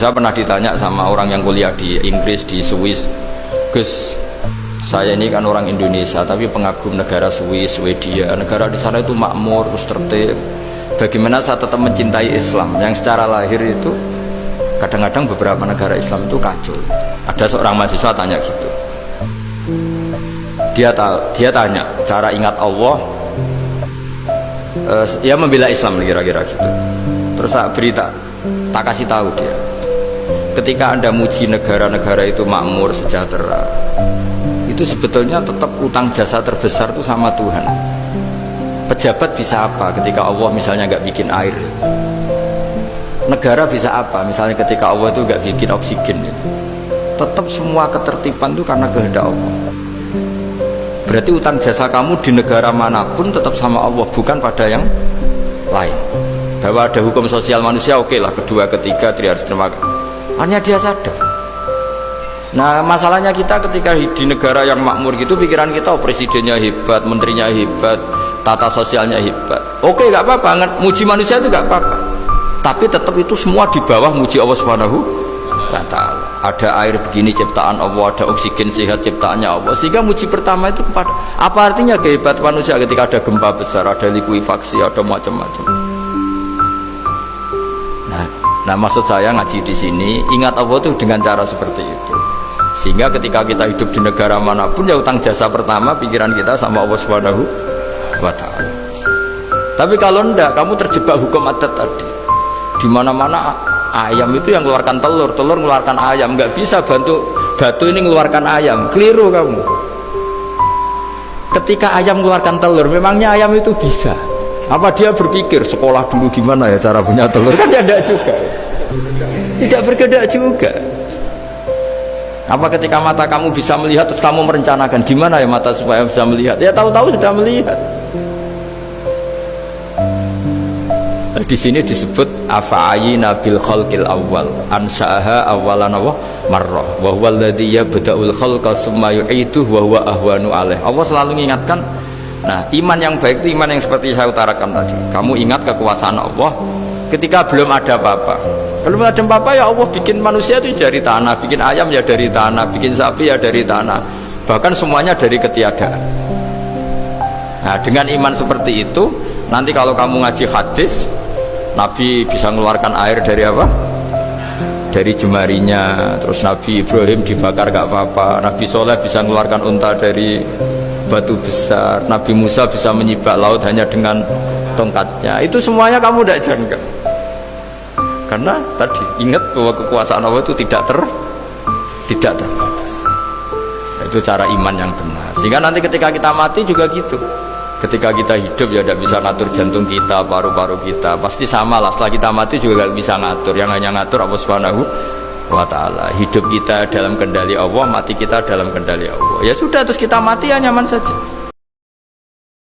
Saya pernah ditanya sama orang yang kuliah di Inggris, di Swiss, Gus, saya ini kan orang Indonesia tapi pengagum negara Swiss, Swedia, negara di sana itu makmur, terus tertib. Bagaimana saya tetap mencintai Islam yang secara lahir itu kadang-kadang beberapa negara Islam itu kacau. Ada seorang mahasiswa tanya gitu. Dia tanya cara ingat Allah, dia membela Islam kira-kira gitu. Terus saya berita, tak kasih tahu dia. Ketika Anda muji negara-negara itu makmur, sejahtera, itu sebetulnya tetap utang jasa terbesar itu sama Tuhan. Pejabat bisa apa ketika Allah misalnya nggak bikin air? Negara bisa apa misalnya ketika Allah itu nggak bikin oksigen? Tetap semua ketertiban itu karena kehendak Allah. Berarti utang jasa kamu di negara manapun tetap sama Allah, bukan pada yang lain. Bahwa ada hukum sosial manusia, oke lah, kedua, ketiga, dia harus terima kasih. Hanya dia sadar. Nah, masalahnya kita ketika di negara yang makmur gitu, pikiran kita, oh, presidennya hebat, menterinya hebat, tata sosialnya hebat. Oke, nggak apa-apa, muji manusia itu nggak apa-apa. Tapi tetap itu semua di bawah muji Allah Subhanahu wa Ta'ala. Ada air begini ciptaan Allah, ada oksigen sehat ciptaannya Allah. Sehingga muji pertama itu kepada apa artinya kehebatan manusia ketika ada gempa besar, ada likuifaksi, ada macam-macam. Nah, maksud saya ngaji di sini, ingat Allah itu dengan cara seperti itu. Sehingga ketika kita hidup di negara manapun, ya utang jasa pertama pikiran kita sama Allah Subhanahu wa Ta'ala. Tapi kalau enggak, kamu terjebak hukum adat tadi. Di mana-mana ayam itu yang mengeluarkan telur, telur mengeluarkan ayam, nggak bisa bantu batu ini mengeluarkan ayam. Keliru kamu. Ketika ayam mengeluarkan telur, memangnya ayam itu bisa? Apa dia berpikir sekolah dulu gimana ya cara punya telur? Kan tidak juga. Tidak bergerak juga. Apa ketika mata kamu bisa melihat terus kamu merencanakan gimana ya mata supaya bisa melihat? Ya tahu-tahu sudah melihat. Nah, di sini disebut afa'ayina bil khalqil awwal ansa'aha awalan wa marrah wa huwa alladhi yabda'ul khalqa tsumma yu'iduhu wa huwa ahwanu alaih. Allah selalu mengingatkan. Nah, iman yang baik itu iman yang seperti saya utarakan tadi. Kamu ingat kekuasaan Allah ketika belum ada apa-apa. Belum ada apa-apa ya Allah bikin manusia itu dari tanah, bikin ayam ya dari tanah, bikin sapi ya dari tanah. Bahkan semuanya dari ketiadaan. Nah, dengan iman seperti itu, nanti kalau kamu ngaji hadis, Nabi bisa mengeluarkan air dari apa? Dari jemarinya. Terus Nabi Ibrahim dibakar gak apa-apa. Nabi Soleh bisa mengeluarkan unta dari batu besar. Nabi Musa bisa menyibak laut hanya dengan tongkatnya. Itu semuanya kamu tidak jangka. Karena tadi ingat bahwa kekuasaan Allah itu tidak terbatas. Itu cara iman yang benar. Sehingga nanti ketika kita mati juga gitu. Ketika kita hidup ya tidak bisa ngatur jantung kita, paru-paru kita. Pasti sama lah. Setelah kita mati juga tidak bisa ngatur. Yang hanya ngatur Allah Subhanahu wa Ta'ala. Hidup kita dalam kendali Allah, mati kita dalam kendali Allah. Ya sudah, terus kita mati ya nyaman saja.